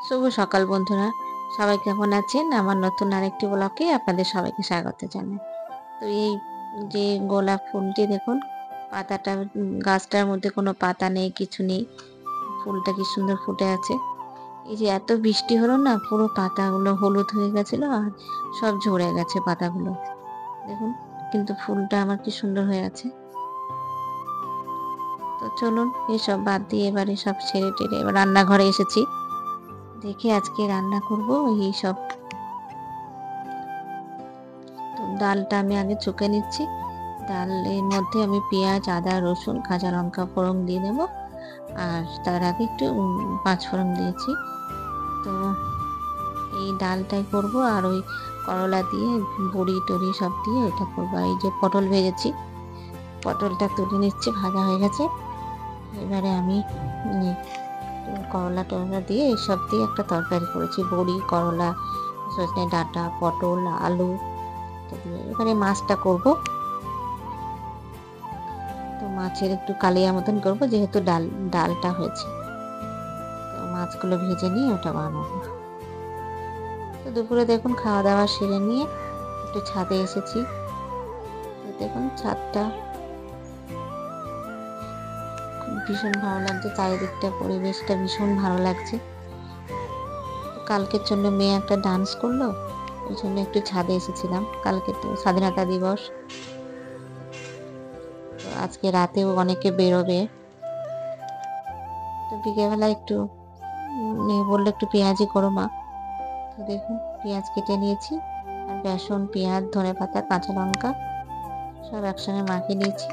শুভ সকাল বন্ধুরা, সবাই কেমন আছেন? আমার নতুন আরেকটি ব্লগে আপনাদের সবাইকে স্বাগত জানাই। তো এই যে গোলাপ ফুলটি দেখুন, পাতাটা গাছটার মধ্যে কোনো পাতা নেই, কিছু নেই। ফুলটা কি সুন্দর ফুটে আছে। এই যে এত বৃষ্টি হলো না, পুরো পাতাগুলো হলুদ হয়ে গেছিল আর সব ঝরে গেছে পাতাগুলো। দেখুন, কিন্তু ফুলটা আমার কি সুন্দর হয়ে আছে। তো চলুন এসব বাদ দিয়ে এবারে সব ছেড়ে টেরে এবার রান্নাঘরে এসেছি। দেখি আজকে রান্না করব এই সব। তো ডালটা আমি আগে চুকে নিচ্ছি। ডালের মধ্যে আমি পেঁয়াজ, আদা, রসুন, কাঁচা লঙ্কা ফোড়ন দিয়ে দেবো। আর তার আগে একটু পাঁচফোড়ন দিয়েছি। তো এই ডালটাই করব আর ওই করলা দিয়ে বড়ি টড়ি সব দিয়ে এটা করবো। এই যে পটল ভেজেছি, পটলটা তুলে নিচ্ছি, ভাজা হয়ে গেছে। এবারে আমি করলা টরলা দিয়ে এইসব দিয়ে একটা তরকারি করেছি। বড়ি, করলা, সজনে ডাঁটা, পটল, আলু দিয়ে এবারে মাছটা করব। তো মাছের একটু কালিয়া মতন করবো, যেহেতু ডালটা হয়েছে। তো মাছগুলো ভেজে নিয়ে ওটা বানাবো। তো দুপুরে দেখুন খাওয়া দাওয়া সেরে নিয়ে একটু ছাদে এসেছি। তো দেখুন ছাদটা ভীষণ ভালো লাগছে, চারিদিকটা পরিবেশটা ভীষণ ভালো লাগছে। তো কালকের জন্য মেয়ে একটা ডান্স করলো, ওই জন্য একটু ছাদে এসেছিলাম। কালকে তো স্বাধীনতা দিবস। তো আজকে রাতেও অনেকে বেরোবে। তো বিকেলবেলা একটু মেয়ে বললো একটু পেঁয়াজি করো মা। তো দেখুন পেঁয়াজ কেটে নিয়েছি আর বেসন, পেঁয়াজ, ধনেপাতা, কাঁচা লঙ্কা সব একসঙ্গে মাখিয়ে নিয়েছি।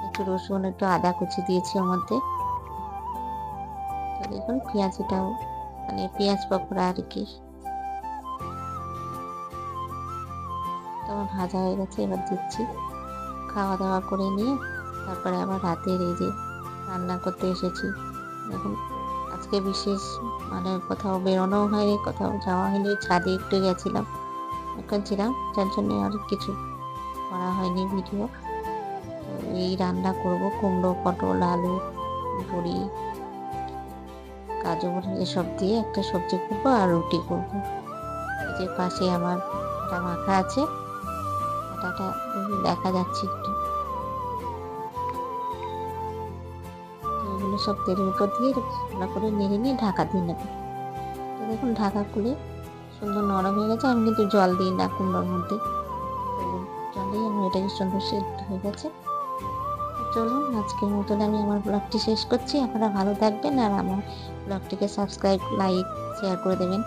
একটু রসুন, একটু আদা কুচি দিয়েছি ওর মধ্যে। তো দেখুন পেঁয়াজিটাও মানে পেঁয়াজ পকোড়া আর কি। তো ভাজা হয়ে গেছে, এবার দিচ্ছি। খাওয়া দাওয়া করে নিয়ে তারপরে আবার রাতের এই যে রান্না করতে এসেছি। দেখুন আজকে বিশেষ মানে কোথাও বেরোনোও হয়নি, কোথাও যাওয়া হয়নি, ছাদে একটু গেছিলাম, এখন ছিলাম, যার জন্য আর কিছু করা হয়নি ভিডিও। তো এই রান্না করব কুমড়ো, পটল, আলু, বড়ি, কাজু বড়ি এসব দিয়ে একটা সবজি করবো আর রুটি করবো। এই যে পাশে আমার একটা মাখা আছে, ওটাটা দেখা যাচ্ছে একটু। এগুলো সব তেলের উপর দিয়ে ভালো করে নেড়ে নিয়ে ঢাকা দিয়ে নেবো। তো দেখুন ঢাকা খুলে সুন্দর নরম হয়ে গেছে। আমি কিন্তু জল দিই না কুমড়োর মধ্যে, তো জলেই আমি এটাকে সুন্দর সেদ্ধ হয়ে গেছে। চলুন আজকের মতন আমি আমার ব্লগটি শেষ করছি। আপনারা ভালো থাকবেন আর আমার ব্লগটিকে সাবস্ক্রাইব, লাইক, শেয়ার করে দেবেন।